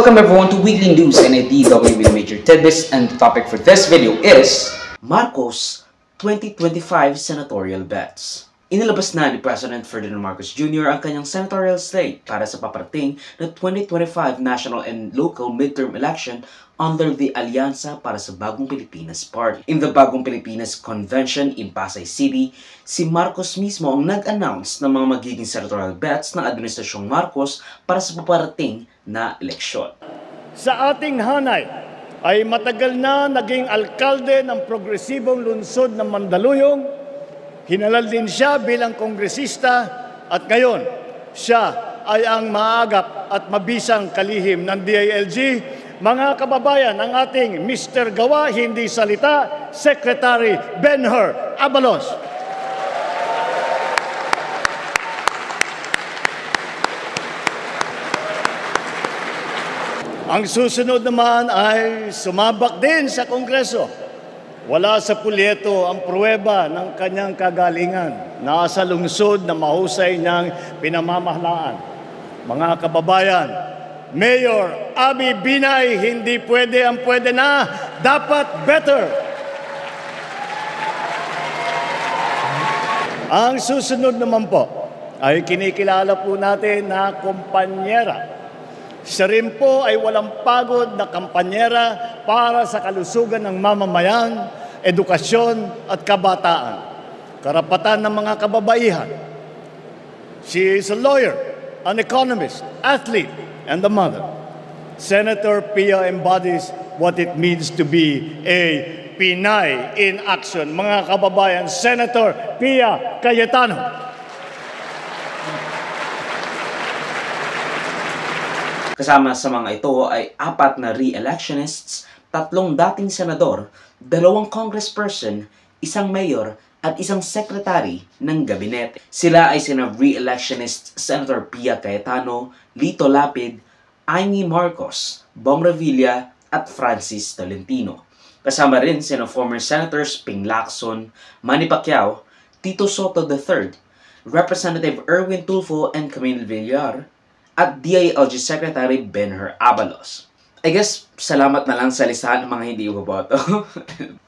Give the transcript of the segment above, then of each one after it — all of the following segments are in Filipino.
Welcome everyone to Weekly News and DW with major tidbits, and the topic for this video is Marcos 2025 senatorial bets. Inilabas na ni President Ferdinand Marcos Jr. ang kanyang senatorial slate para sa paparating na 2025 national and local midterm election under the Alyansa para sa Bagong Pilipinas Party. In the Bagong Pilipinas Convention in Pasay City, si Marcos mismo ang nag-announce ng mga magiging senatorial bets ng Administrasyong Marcos para sa paparating na eleksyon. Sa ating hanay ay matagal na naging alkalde ng progresibong lungsod ng Mandaluyong. Hinalal din siya bilang kongresista at ngayon siya ay ang maagap at mabisang kalihim ng DILG. Mga kababayan, ang ating Mr. Gawa, Hindi Salita, Secretary Benher Abalos. Ang susunod naman ay sumabak din sa Kongreso. Wala sa pulyeto ang pruweba ng kanyang kagalingan. Nasa lungsod na mahusay niyang pinamamahalaan. Mga kababayan, Mayor Abby Binay, hindi pwede ang pwede na, dapat better. Ang susunod naman po ay kinikilala po natin na kumpanyera. Siya rin po ay walang pagod na kampanyera para sa kalusugan ng mamamayan, edukasyon at kabataan. Karapatan ng mga kababaihan. She is a lawyer, an economist, athlete, and a mother. Senator Pia embodies what it means to be a Pinay in action. Mga kababayan, Senator Pia Cayetano. Kasama sa mga ito ay 4 na re-electionists, 3 dating senador, 2 congressperson, 1 mayor, at 1 secretary ng gabinete. Sila ay sina re-electionist Senator Pia Cayetano, Lito Lapid, Amy Marcos, Bong Revilla, at Francis Tolentino. Kasama rin sina former Senators Ping Lacson, Manny Pacquiao, Tito Soto III, Representative Erwin Tulfo and Camille Villar, at DILG Secretary Benher Abalos. I guess, salamat na lang sa listahan ng mga hindi umaboto.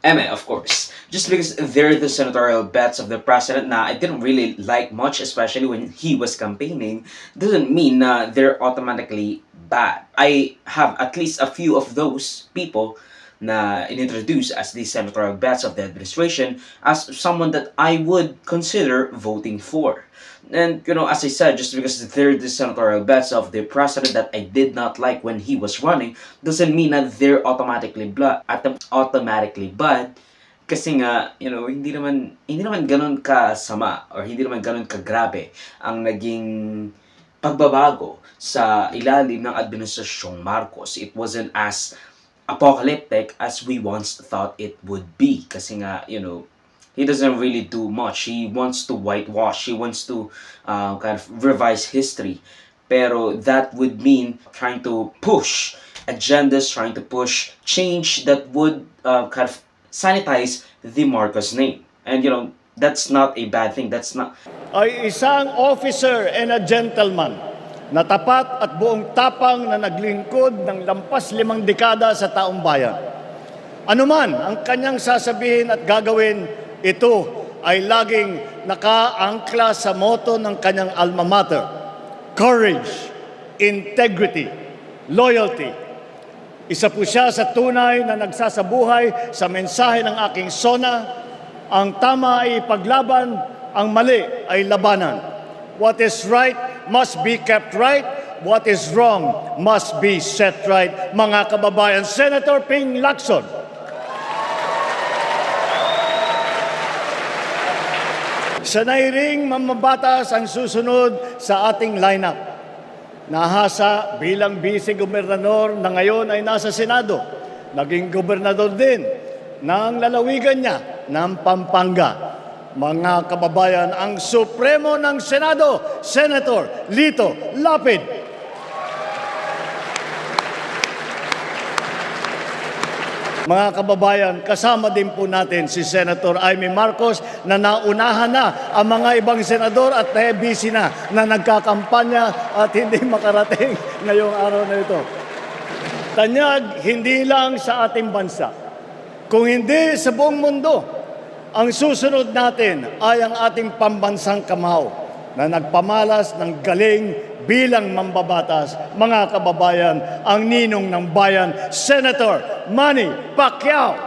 Of course. Just because they're the senatorial bets of the president na I didn't really like much, especially when he was campaigning, doesn't mean na they're automatically bad. I have at least a few of those people na inintroduce as the senatorial bets of the administration as someone that I would consider voting for. And, as I said, just because they're the senatorial bets of the president that I did not like when he was running, doesn't mean that they're automatically bad. Kasi nga, hindi naman ganun kasama or hindi naman ganun kagrabe ang naging pagbabago sa ilalim ng Administrasyong Marcos. It wasn't as apocalyptic as we once thought it would be. Kasi nga, he doesn't really do much. He wants to whitewash. He wants to kind of revise history. Pero that would mean trying to push agendas, trying to push change that would kind of sanitize the Marcos name. And, that's not a bad thing. That's not... Ay isang officer and a gentleman na tapat at buong tapang na naglingkod ng lampas 5 dekada sa taong bayan. Anuman ang kanyang sasabihin at gagawin, ito ay laging nakaangkla sa motto ng kanyang alma mater: courage, integrity, loyalty. Isa po siya sa tunay na nagsasabuhay sa mensahe ng aking SONA: ang tama ay ipaglaban, ang mali ay labanan. What is right must be kept right. What is wrong must be set right. Mga kababayan, Senator Ping Lacson. Sanay ring mamabatas ang susunod sa ating lineup. Nahasa bilang vice-gobernador na ngayon ay nasa Senado. Naging gobernador din ng lalawigan niya ng Pampanga. Mga kababayan, ang Supremo ng Senado, Senator Lito Lapid. Mga kababayan, kasama din po natin si Senator Amy Marcos na naunahan na ang mga ibang senador at busy na nagkakampanya at hindi makarating ngayong araw na ito. Tanyag hindi lang sa ating bansa, kung hindi sa buong mundo. Ang susunod natin ay ang ating pambansang kamao na nagpamalas ng galing bilang mambabatas, mga kababayan, ang ninong ng bayan, Senator Manny Pacquiao.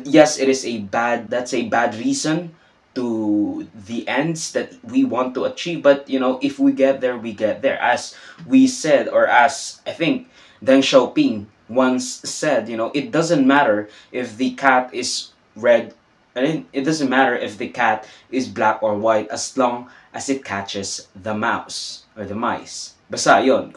Yes, that's a bad reason to the ends that we want to achieve, but if we get there, we get there. As we said, or as I think Deng Xiaoping once said, it doesn't matter if the cat is red, it doesn't matter if the cat is black or white as long as it catches the mouse or the mice. Basta yun,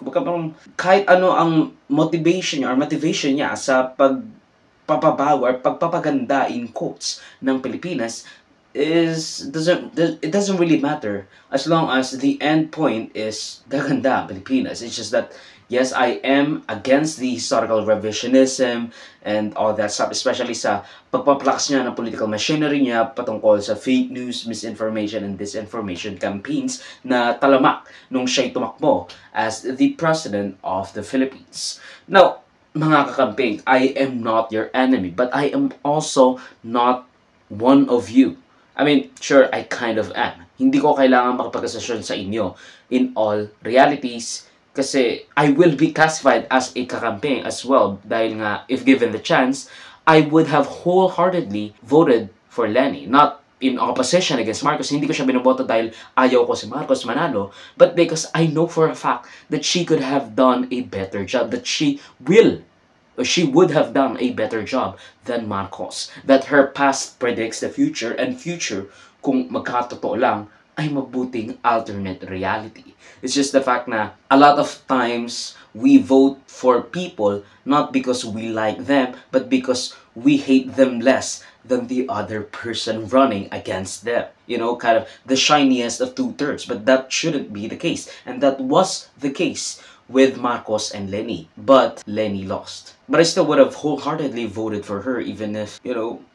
kahit ano ang motivation niya sa pagpapabago or pagpapaganda in quotes ng Pilipinas it doesn't really matter as long as the end point is gaganda ang Pilipinas. It's just that yes, I am against the historical revisionism and all that stuff, especially sa pagpaplakas niya ng political machinery niya patungkol sa fake news, misinformation, and disinformation campaigns na talamak nung siya'y tumakbo as the President of the Philippines. Now, mga kakamping, I am not your enemy, but I am also not one of you. I mean, sure, I kind of am. Hindi ko kailangan makapag-asasyon sa inyo in all realities kasi I will be classified as a kakamping as well dahil nga, if given the chance, I would have wholeheartedly voted for Leni. Not in opposition against Marcos. Hindi ko siya binoboto dahil ayaw ko si Marcos manalo, but because I know for a fact that she could have done a better job, that she would have done a better job than Marcos. That her past predicts the future, and future, kung magkatotoo lang, ay mabuting alternate reality. It's just the fact na a lot of times we vote for people not because we like them, but because we hate them less than the other person running against them. Kind of the shiniest of two turds. But that shouldn't be the case. And that was the case with Marcos and Leni. But Leni lost. But I still would have wholeheartedly voted for her even if,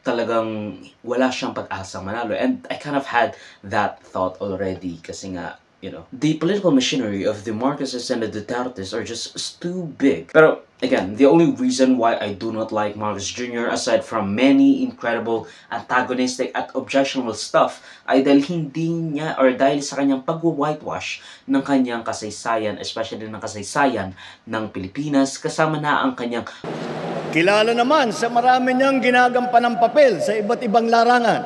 talagang wala siyang pag-asang manalo. And I kind of had that thought already kasi nga, the political machinery of the Marcoses and the Dutertes are just too big. Pero again, the only reason why I do not like Marcos Jr. aside from many incredible antagonistic at objectionable stuff ay dahil dahil sa kanyang pag-whitewash ng kanyang kasaysayan, especially ng kasaysayan ng Pilipinas, kasama na ang kanyang kilala naman sa marami niyang ginagampanang papel sa iba't ibang larangan.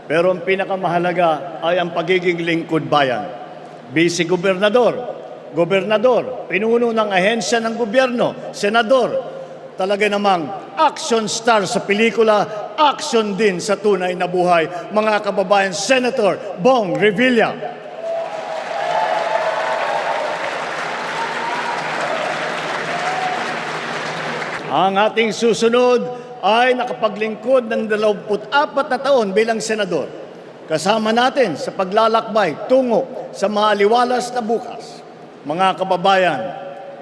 Pero ang pinakamahalaga ay ang pagiging lingkod bayan. Vice Gobernador, pinuno ng ahensya ng gobyerno, senador, talaga namang action star sa pelikula, action din sa tunay na buhay, mga kababayan, Senator Bong Revilla. Ang ating susunod ay nakapaglingkod ng 24 na taon bilang senador. Kasama natin sa paglalakbay tungo sa maaliwalas na bukas. Mga kababayan,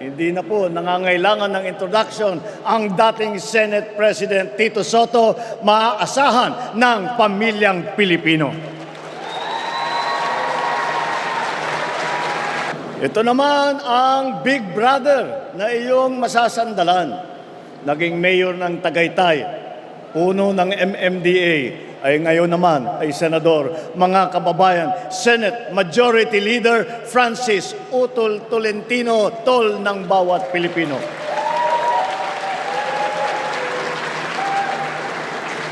hindi na po nangangailangan ng introduction ang dating Senate President Tito Soto, maaasahan ng pamilyang Pilipino. Ito naman ang big brother na iyong masasandalan. Naging mayor ng Tagaytay, puno ng MMDA, ay ngayon naman ay senador. Mga kababayan, Senate Majority Leader Francis Utol Tolentino, tol ng bawat Pilipino.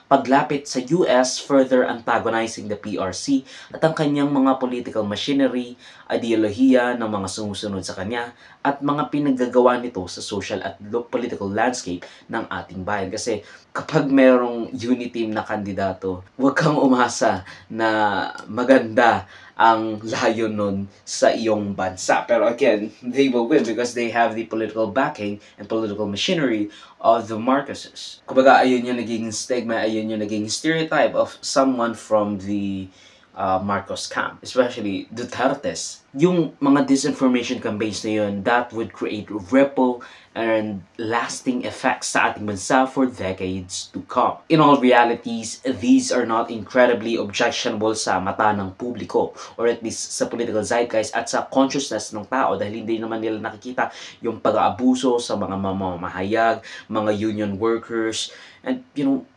Paglapit sa US, further antagonizing the PRC at ang kanyang mga political machinery, ideolohiya ng mga sumusunod sa kanya, at mga pinaggagawa nito sa social at political landscape ng ating bayan. Kasi kapag merong unity na kandidato, huwag kang umasa na maganda ang layo nun sa iyong bansa. Pero again, they will win because they have the political backing and political machinery of the Marcoses. Kumbaga, ayun yung naging stigma, ayun yung naging stereotype of someone from the Marcos camp, especially Dutertes yung mga disinformation campaigns na yun, that would create ripple and lasting effects sa ating bansa for decades to come. In all realities, these are not incredibly objectionable sa mata ng publiko, or at least sa political zeitgeist at sa consciousness ng tao, dahil hindi naman nila nakikita yung pag-aabuso sa mga mamamahayag, mga union workers, and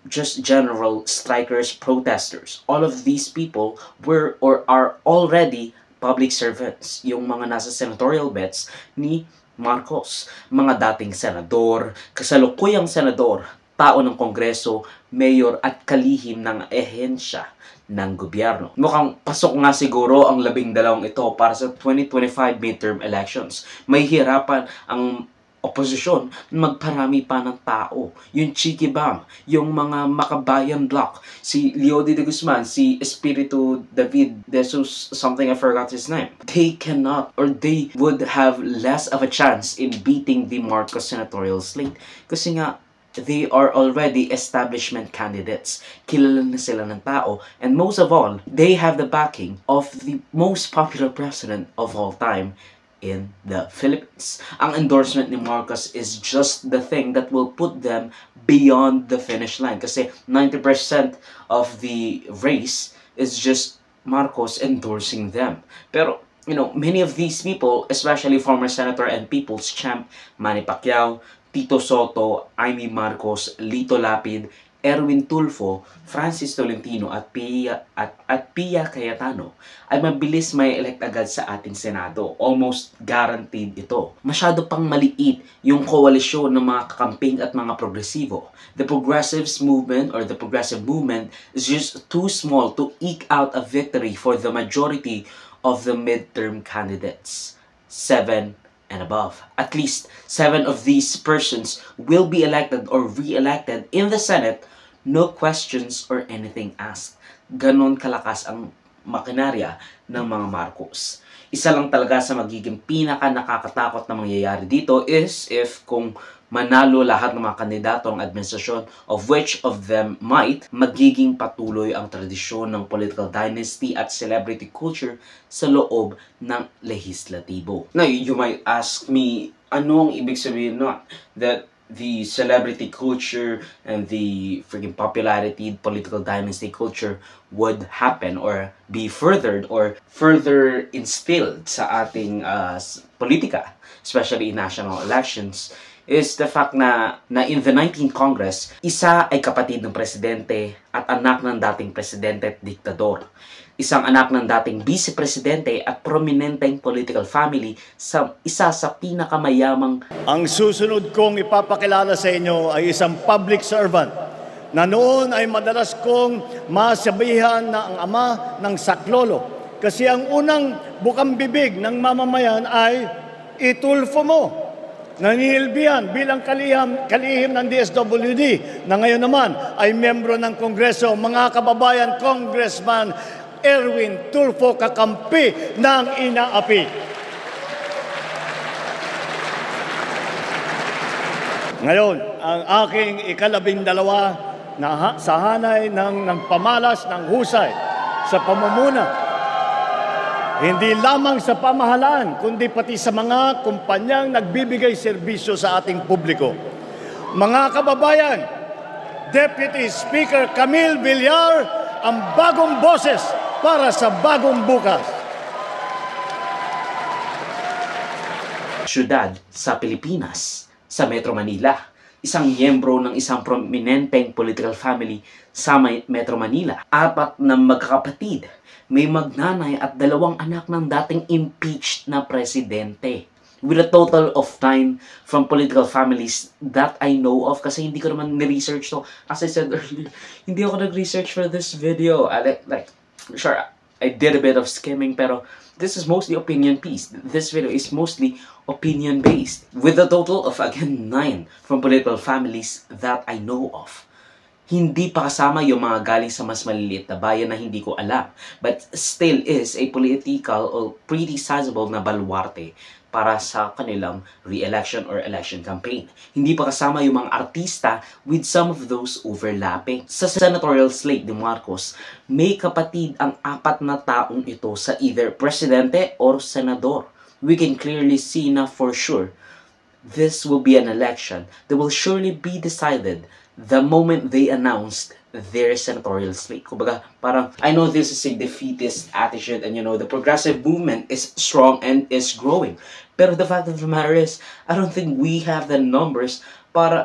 just general strikers, protesters. All of these people were or are already public servants, yung mga nasa senatorial bets ni Marcos, mga dating senador, kasalukuyang senador, tao ng kongreso, mayor at kalihim ng ehensya ng gobyerno. Mukhang pasok nga siguro ang 12 ito para sa 2025 midterm elections. May hirapan ang oposisyon magparami pa ng tao. Yung Cheeky Bam, yung mga Makabayan Bloc, si Leody de Guzman, si Espiritu David de Jesus, something I forgot his name. They cannot, or they would have less of a chance in beating the Marcos senatorial slate. Kasi nga, they are already establishment candidates. Kilala na sila ng tao. And most of all, they have the backing of the most popular president of all time in the Philippines. Ang endorsement ni Marcos is just the thing that will put them beyond the finish line. Kasi 90% of the race is just Marcos endorsing them. Pero, many of these people, especially former Senator and People's Champ Manny Pacquiao, Tito Soto, Amy Marcos, Lito Lapid, Erwin Tulfo, Francis Tolentino at Pia Cayetano ay mabilis may elect agad sa ating Senado. Almost guaranteed ito. Masyado pang maliit yung koalisyon ng mga kakamping at mga progresibo. The progressives movement or the progressive movement is just too small to eke out a victory for the majority of the midterm candidates. 7 and above. At least 7 of these persons will be elected or re-elected in the Senate, no questions or anything asked. Ganon kalakas ang makinarya ng mga Marcos. Isa lang talaga sa magiging pinaka-nakakatakot na mangyayari dito is if kung manalo lahat ng mga kandidato ng administrasyon, of which of them might, magiging patuloy ang tradisyon ng political dynasty at celebrity culture sa loob ng lehislatibo. Now, you might ask me, ano ang ibig sabihin nun? That the celebrity culture and the freaking popularity, political dynasty culture would happen or be furthered or further instilled sa ating politika, especially in national elections, is the fact na in the 19th Congress, isa ay kapatid ng presidente at anak ng dating presidente at diktador. Isang anak ng dating vice-presidente at prominenteng political family sa isa sa pinakamayamang. Ang susunod kong ipapakilala sa inyo ay isang public servant na noon ay madalas kong masabihan na ang ama ng saklolo. Kasi ang unang bukang bibig ng mamamayan ay itulfo mo. Nanihilbihan bilang kalihim ng DSWD na ngayon naman ay membro ng Kongreso, mga kababayan, Congressman Erwin Tulfo, kakampi ng inaapi. Ngayon, ang aking ika-12 na sa hanay ng pamalas ng husay sa pamumuna, hindi lamang sa pamahalaan, kundi pati sa mga kumpanyang nagbibigay serbisyo sa ating publiko. Mga kababayan, Deputy Speaker Camille Villar, ang bagong boses para sa bagong bukas. Siyudad sa Pilipinas, sa Metro Manila, isang miyembro ng isang prominenteng political family sa Metro Manila, 4 na magkakapatid, may magnanay at 2 anak ng dating impeached na presidente. With a total of 9 from political families that I know of, kasi hindi ko naman ni-research to. As I said earlier, hindi ako nag-research for this video. Sure, I did a bit of skimming, pero this is mostly opinion piece. This video is mostly opinion-based. With a total of, again, 9 from political families that I know of. Hindi pa kasama yung mga galing sa mas maliliit na bayan na hindi ko alam, but still is a political or pretty sizable na baluarte para sa kanilang re-election or election campaign. Hindi pa kasama yung mga artista with some of those overlapping. Sa senatorial slate ni Marcos, may kapatid ang 4 na taong ito sa either presidente or senador. We can clearly see na for sure, this will be an election that will surely be decided the moment they announced their senatorial slate. Kumbaga, parang, I know this is a defeatist attitude and the progressive movement is strong and is growing. Pero the fact of the matter is, I don't think we have the numbers para,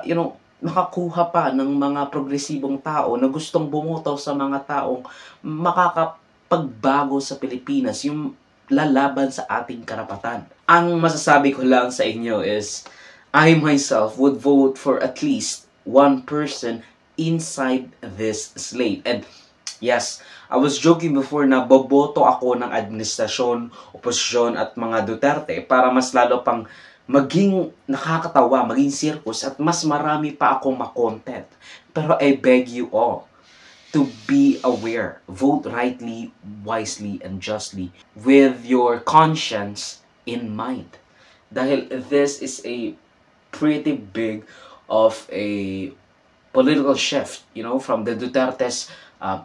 makakuha pa ng mga progresibong tao na gustong bumoto sa mga taong makakapagbago sa Pilipinas, yung lalaban sa ating karapatan. Ang masasabi ko lang sa inyo is, I myself would vote for at least one person inside this slate. And yes, I was joking before na boboto ako ng administrasyon, oposisyon at mga Duterte para mas lalo pang maging nakakatawa, maging circus at mas marami pa akong makontent. Pero I beg you all to be aware, vote rightly, wisely, and justly with your conscience in mind. Dahil this is a pretty big of a political shift, from the Duterte's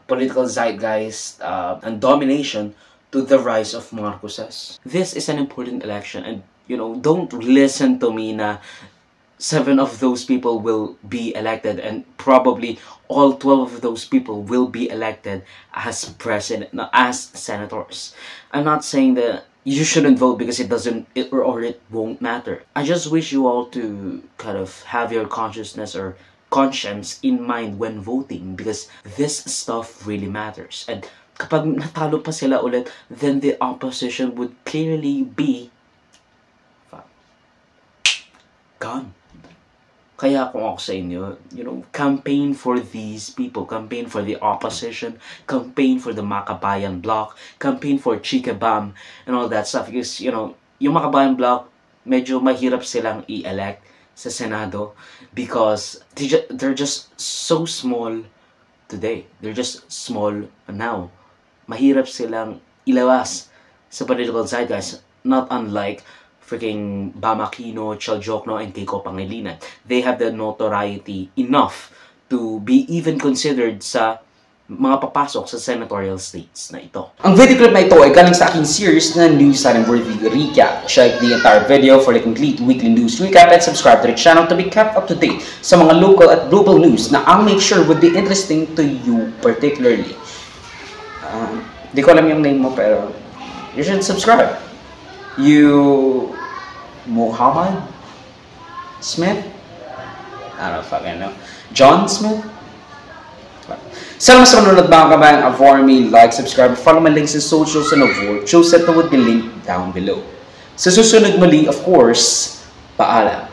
political zeitgeist and domination to the rise of Marcoses. This is an important election, and don't listen to me na 7 of those people will be elected and probably all 12 of those people will be elected as president, as senators. I'm not saying that you shouldn't vote because it won't matter. I just wish you all to kind of have your consciousness or conscience in mind when voting because this stuff really matters. And kapag natalo pa sila ulit, then the opposition would clearly be gone. Kaya kung ako sa inyo, campaign for these people, campaign for the opposition, campaign for the Makabayan Bloc, campaign for Chika Bam, and all that stuff. Because, yung Makabayan Bloc, medyo mahirap silang i-elect sa Senado because they're just so small today. They're just small now. Mahirap silang ilabas sa political zeitgeist, not unlike freaking Bam Aquino, Chel Jokno, and Kiko Pangilinan. They have the notoriety enough to be even considered sa mga papasok sa senatorial states na ito. Ang video clip na ito ay galing sa aking series na News Worthy Recap. Check the entire video for the complete weekly news recap and subscribe to the channel to be kept up to date sa mga local at global news na I'll make sure would be interesting to you particularly. Di ko alam yung name mo pero you should subscribe. Muhammad Smith? I don't fucking know. John Smith? Salamat sa manunod mga kabayan. Avoid me, like, subscribe, follow my links in socials and avoid. Show set would be linked down below. Sa susunod muli, of course, paalam.